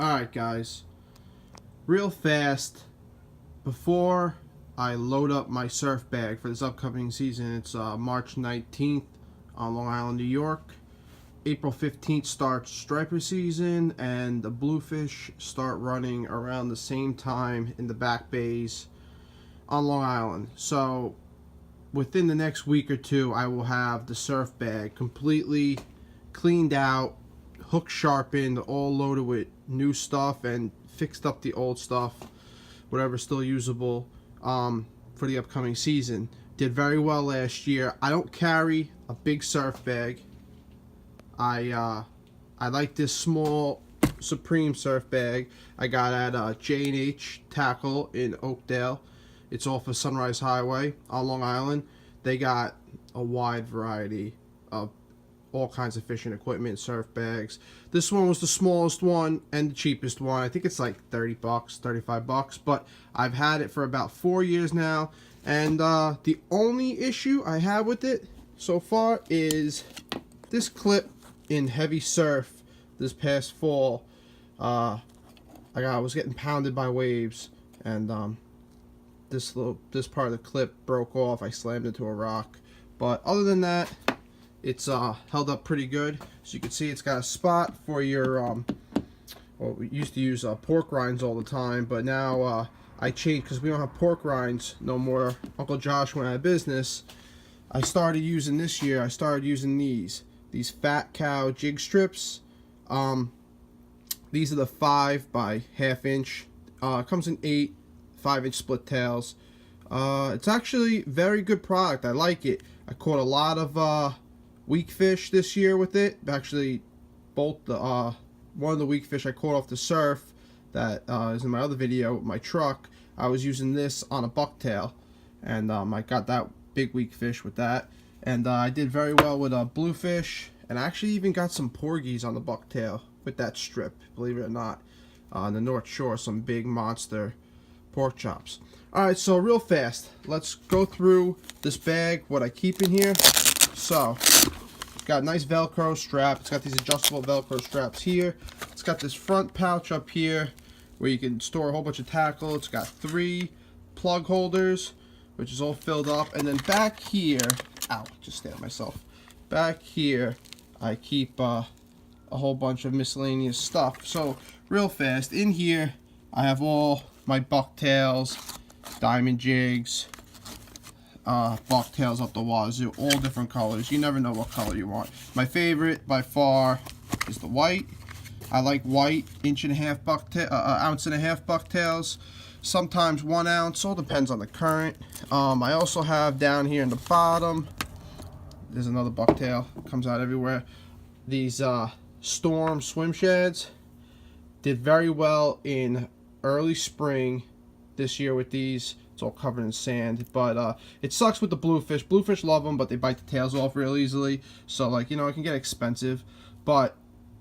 Alright guys, real fast, before I load up my surf bag for this upcoming season, it's March 19th on Long Island, New York. April 15th starts striper season, and the bluefish start running around the same time in the back bays on Long Island. So within the next week or two, I will have the surf bag completely cleaned out, hook sharpened, all loaded with new stuff, and fixed up the old stuff, whatever's still usable, for the upcoming season. Did very well last year. I don't carry a big surf bag. I like this small Supreme surf bag I got at J&H Tackle in Oakdale. It's off of Sunrise Highway on Long Island. They got a wide variety of all kinds of fishing equipment, surf bags. This one was the smallest one and the cheapest one. I think it's like 30 bucks, 35 bucks, but I've had it for about 4 years now, and the only issue I have with it so far is this clip in heavy surf this past fall. I was getting pounded by waves, and this part of the clip broke off. I slammed into a rock, but other than that, it's held up pretty good. So you can see it's got a spot for your well, we used to use pork rinds all the time, but now I changed because we don't have pork rinds no more. Uncle Josh went out of business. I started using this year. I started using these Fat Cow jig strips. These are the 5 by ½ inch. It comes in 8 5-inch split tails. It's actually very good product. I like it. I caught a lot of weak fish this year with it. Actually, both the one of the weak fish I caught off the surf that is in my other video with my truck. I was using this on a bucktail, and I got that big weak fish with that. And I did very well with a bluefish, and I actually even got some porgies on the bucktail with that strip, believe it or not, on the North Shore, some big monster pork chops. Alright, so real fast, let's go through this bag, what I keep in here. So, it's got a nice Velcro strap. It's got these adjustable Velcro straps here. It's got this front pouch up here where you can store a whole bunch of tackle. It's got 3 plug holders, which is all filled up. And then back here, ow, just stabbed myself. Back here, I keep a whole bunch of miscellaneous stuff. So, real fast, in here, I have all my bucktails, diamond jigs, bucktails up the wazoo, all different colors. You never know what color you want. My favorite by far is the white. I like white, ounce and a half bucktails, sometimes 1 ounce, all depends on the current. I also have down here in the bottom, there's another bucktail, comes out everywhere, these Storm swim sheds. Did very well in early spring this year with these. It's all covered in sand, but it sucks with the bluefish. Bluefish love them, but they bite the tails off real easily, so like, you know, it can get expensive. But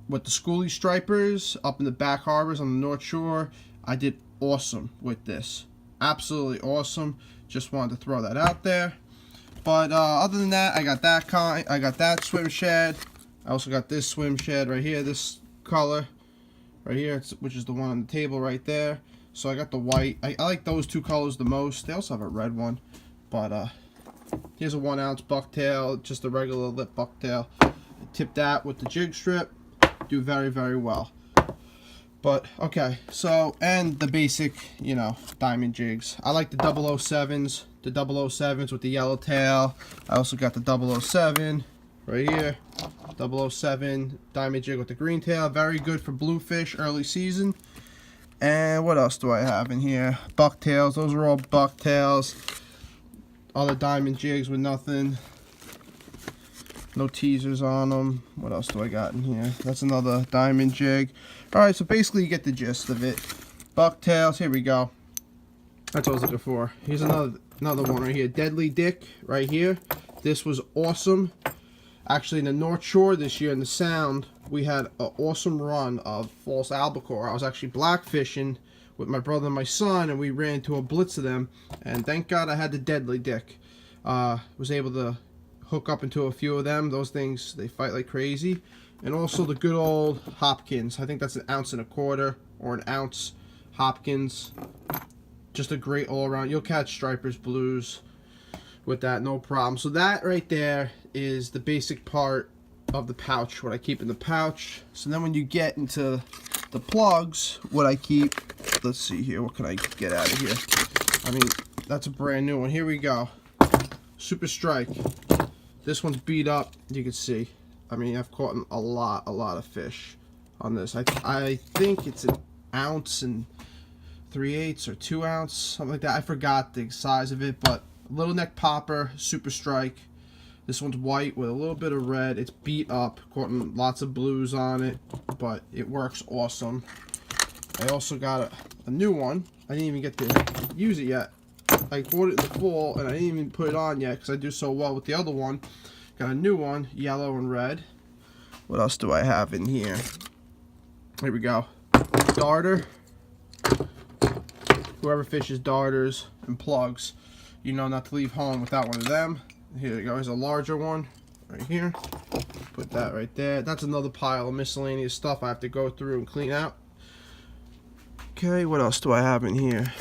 with the schoolie stripers up in the back harbors on the North Shore, I did awesome with this. Absolutely awesome. Just wanted to throw that out there. But other than that, I got that swim shed. I also got this swim shed right here, this color right here, which is the one on the table right there. So I got the white. I like those 2 colors the most. They also have a red one. But here's a 1 ounce bucktail, just a regular lip bucktail. Tip that with the jig strip. Do very, very well. But okay, so, and the basic, you know, diamond jigs. I like the 007s. The 007s with the yellow tail. I also got the 007 right here. 007 diamond jig with the green tail. Very good for bluefish early season. And what else do I have in here? Bucktails. Those are all bucktails. Other diamond jigs with nothing. No teasers on them. What else do I got in here? That's another diamond jig. Alright, so basically you get the gist of it. Bucktails. Here we go. That's what I was looking for. Here's another one right here. Deadly Dick right here. This was awesome. Actually, in the North Shore this year in the Sound, we had an awesome run of false albacore. I was actually black fishing with my brother and my son, and we ran into a blitz of them, and thank God I had the Deadly Dick. Was able to hook up into a few of them. Those things, they fight like crazy. And also the good old Hopkins. I think that's 1 1/4 ounce or 1 ounce Hopkins. Just a great all around. You'll catch stripers, blues with that, no problem. So that right there is the basic part of the pouch, what I keep in the pouch. So then when you get into the plugs, what I keep, let's see here, what can I get out of here? I mean, that's a brand new one. Here we go. Super Strike. This one's beat up, you can see. I mean, I've caught a lot of fish on this. I think it's 1 ounce and 3/8 or 2 ounce, something like that. I forgot the size of it, but little neck popper, Super Strike. This one's white with a little bit of red. It's beat up, caught lots of blues on it, but it works awesome. I also got a new one. I didn't even get to use it yet. I bought it in the fall and I didn't even put it on yet because I do so well with the other one. Got a new one, yellow and red. What else do I have in here? Here we go. Darter. Whoever fishes darters and plugs, you know not to leave home without one of them. Here we go. Here's a larger one right here. Put that right there. That's another pile of miscellaneous stuff I have to go through and clean out. Okay, what else do I have in here?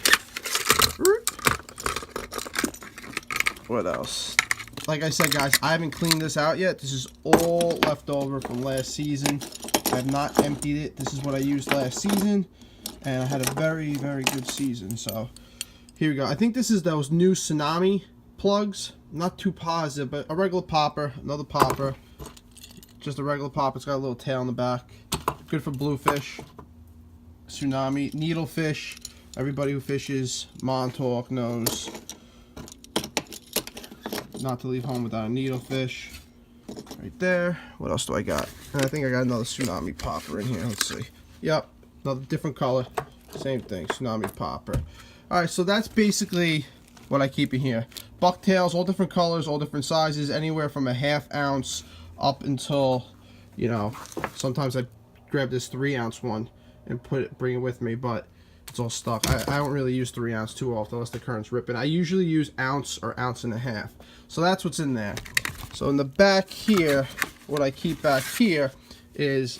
What else? Like I said, guys, I haven't cleaned this out yet. This is all left over from last season. I have not emptied it. This is what I used last season, and I had a very good season. So here we go. I think this is those new Tsunami plugs. Not too positive, but a regular popper, another popper, just a regular popper. It's got a little tail on the back. Good for bluefish, Tsunami, needlefish. Everybody who fishes Montauk knows not to leave home without a needlefish. Right there. What else do I got? And I think I got another Tsunami popper in here. Let's see. Yep, another different color. Same thing, Tsunami popper. All right, so that's basically what I keep in here. Bucktails, all different colors, all different sizes, anywhere from a 1/2 ounce up until, you know, sometimes I grab this 3 ounce one and bring it with me, but it's all stuck. I don't really use 3 ounce too often unless the current's ripping. I usually use 1 ounce or 1.5 ounces. So that's what's in there. So in the back here, what I keep back here is,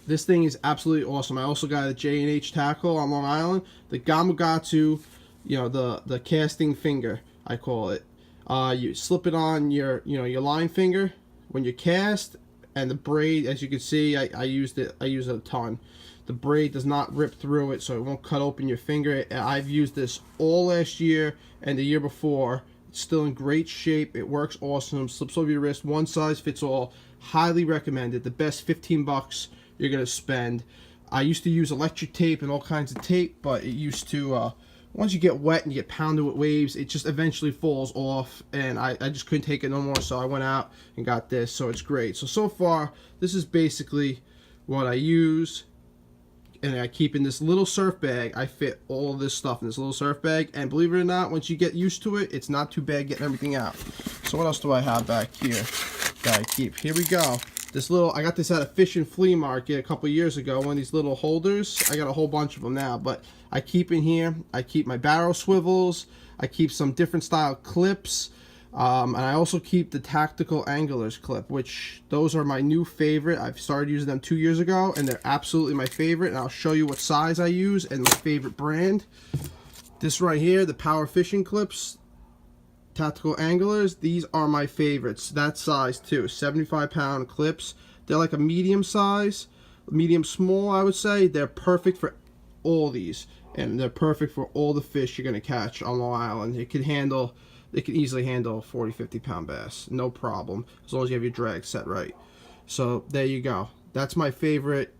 this thing is absolutely awesome. I also got a J&H tackle on Long Island, the Gamakatsu, you know, the casting finger, I call it. You slip it on your, you know, your line finger when you cast, and the braid, as you can see, I use it a ton. The braid does not rip through it, so it won't cut open your finger. I've used this all last year and the year before. It's still in great shape. It works awesome. Slips over your wrist. One size fits all. Highly recommended. The best 15 bucks you're gonna spend. I used to use electric tape and all kinds of tape, but it used to, once you get wet and you get pounded with waves, it just eventually falls off, and I just couldn't take it no more, so I went out and got this. So it's great. So far, this is basically what I use. And I keep in this little surf bag. I fit all of this stuff in this little surf bag, and believe it or not, once you get used to it, it's not too bad getting everything out. So what else do I have back here that I keep? Here we go. This little, I got this at a fishing flea market a couple years ago. One of these little holders. I got a whole bunch of them now, but I keep in here. I keep my barrel swivels. I keep some different style clips. And I also keep the Tactical Anglers clip, which those are my new favorite. I've started using them 2 years ago, and they're absolutely my favorite. And I'll show you what size I use and my favorite brand. This right here, the Power Fishing Clips, Tactical Anglers. These are my favorites. That size too, 75-pound clips. They're like a medium size, medium small, I would say. They're perfect for all these, and they're perfect for all the fish you're gonna catch on Long Island. It can easily handle 40-50 pound bass, no problem, as long as you have your drag set right. So there you go. That's my favorite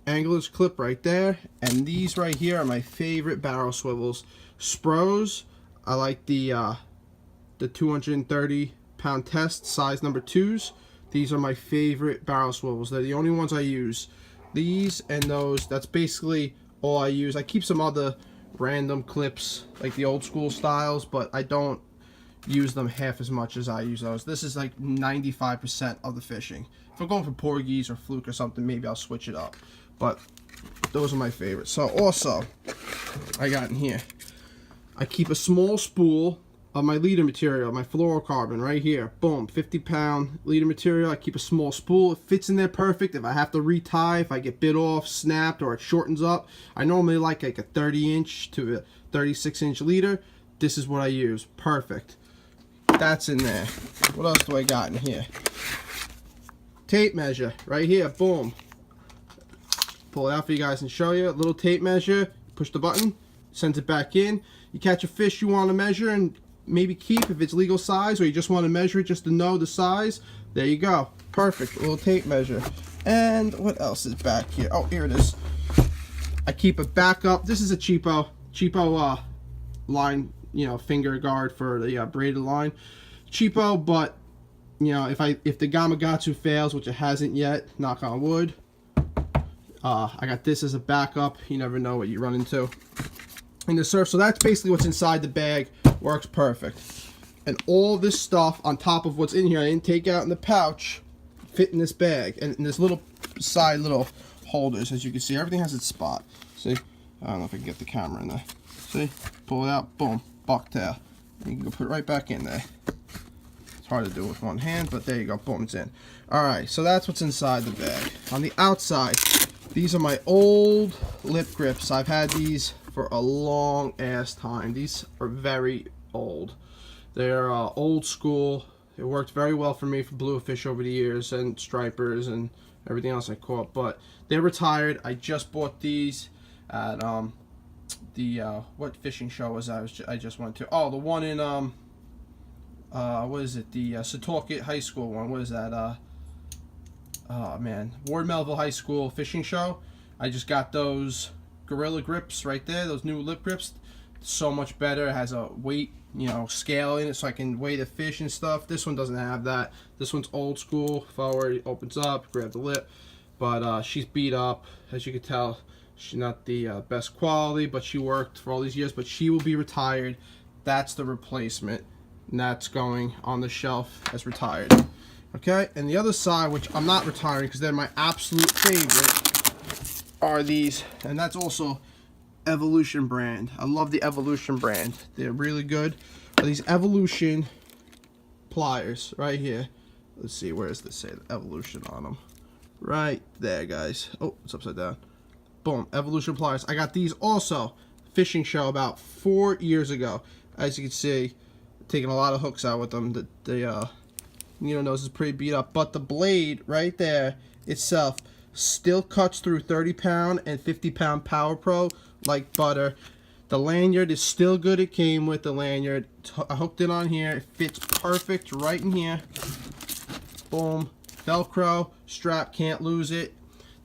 angler's clip right there. And these right here are my favorite barrel swivels. Spros, I like the 230-pound test size number 2s. These are my favorite barrel swivels. They're the only ones I use. These and those, that's basically all I use. I keep some other random clips like the old school styles, but I don't use them half as much as I use those. This is like 95% of the fishing. If I'm going for porgies or fluke or something, maybe I'll switch it up, but those are my favorites. So also, I got in here, I keep a small spool of my leader material, my fluorocarbon right here. Boom, 50-pound leader material. I keep a small spool. It fits in there perfect. If I have to retie, if I get bit off, snapped, or it shortens up, I normally like a 30-inch to a 36-inch leader. This is what I use. Perfect. That's in there. What else do I got in here? Tape measure right here. Boom. Pull it out for you guys and show you. A little tape measure. Push the button. Sends it back in. You catch a fish you want to measure and maybe keep if it's legal size, or you just want to measure it just to know the size. There you go. Perfect. A little tape measure. And what else is back here? Oh, here it is. I keep a backup. This is a cheapo line, you know, finger guard for the braided line. Cheapo, but you know, if the Gamakatsu fails, which it hasn't yet, knock on wood, I got this as a backup. You never know what you run into in the surf. So that's basically what's inside the bag. Works perfect. And all this stuff on top of what's in here, I didn't take out in the pouch, fit in this bag. And in this little side little holders, as you can see, everything has its spot. See? I don't know if I can get the camera in there. See? Pull it out, boom, bucktail. And you can go put it right back in there. It's hard to do with one hand, but there you go, boom, it's in. Alright, so that's what's inside the bag. On the outside, these are my old lip grips. I've had these for a long ass time. These are very old. They're old school. It worked very well for me for bluefish over the years and stripers and everything else I caught. But they're retired. I just bought these at what fishing show was I just went to? Oh, the one in what is it? The Setauket High School one. What is that? Oh man, Ward Melville High School fishing show. I just got those Gorilla grips right there. Those new lip grips. So much better. It has a weight, you know, scale in it, so I can weigh the fish and stuff. This one doesn't have that. This one's old school. Forward, opens up, grab the lip. But she's beat up, as you can tell. She's not the best quality, but she worked for all these years. But she will be retired. That's the replacement, and that's going on the shelf as retired. Okay, and the other side, which I'm not retiring because they're my absolute favorite, are these, and that's also Evolution brand. I love the Evolution brand. They're really good. These Evolution pliers right here. Let's see, where does this say Evolution on them? Right there, guys. Oh, it's upside down. Boom, Evolution pliers. I got these also fishing show about 4 years ago. As you can see, taking a lot of hooks out with them. The needle nose is pretty beat up, but the blade right there itself still cuts through 30-pound and 50-pound Power Pro like butter. The lanyard is still good. It came with the lanyard. I hooked it on here. It fits perfect right in here. Boom. Velcro strap, can't lose it.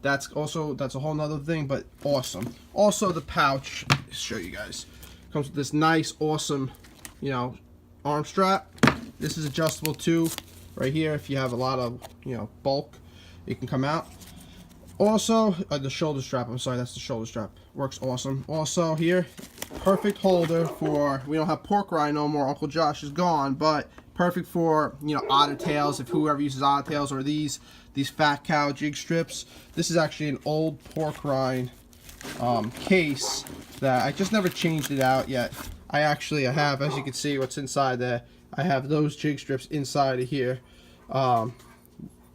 That's a whole nother thing, but awesome. Also the pouch, show you guys, comes with this nice, awesome, you know, arm strap. This is adjustable too, right here. If you have a lot of, you know, bulk, it can come out. Also, the shoulder strap, I'm sorry, that's the shoulder strap. Works awesome. Also here, perfect holder for, we don't have pork rind no more, Uncle Josh is gone, but perfect for, you know, otter tails, if whoever uses otter tails, or these fat cow jig strips. This is actually an old pork rind case that I just never changed it out yet. I have, as you can see what's inside there, I have those jig strips inside of here,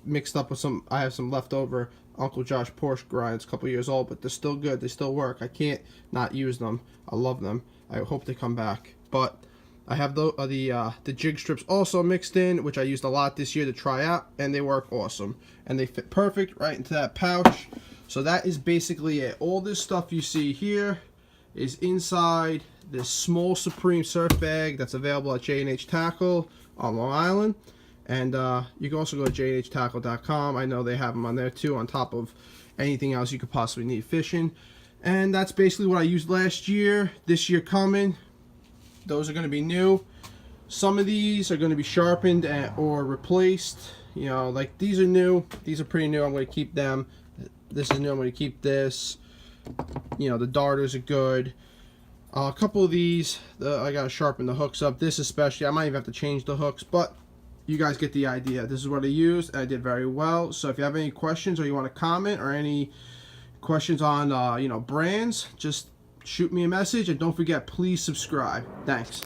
mixed up with some, I have some leftover Uncle Josh Porsche grinds, a couple years old, but they're still good. They still work. I can't not use them. I love them. I hope they come back. But I have the jig strips also mixed in, which I used a lot this year to try out, and they work awesome. And they fit perfect right into that pouch. So that is basically it. All this stuff you see here is inside this small Supreme surf bag that's available at J&H Tackle on Long Island. And you can also go to jnhtackle.com. I know they have them on there too, on top of anything else you could possibly need fishing. And that's basically what I used last year. This year coming, those are going to be new. Some of these are going to be sharpened or replaced. You know, like these are new. These are pretty new. I'm going to keep them. This is new. I'm going to keep this. You know, the darters are good. A couple of these, I got to sharpen the hooks up. This especially, I might even have to change the hooks, but you guys get the idea. This is what I used, and I did very well. So if you have any questions or you want to comment or any questions on you know, brands, just shoot me a message, and don't forget, please subscribe. Thanks.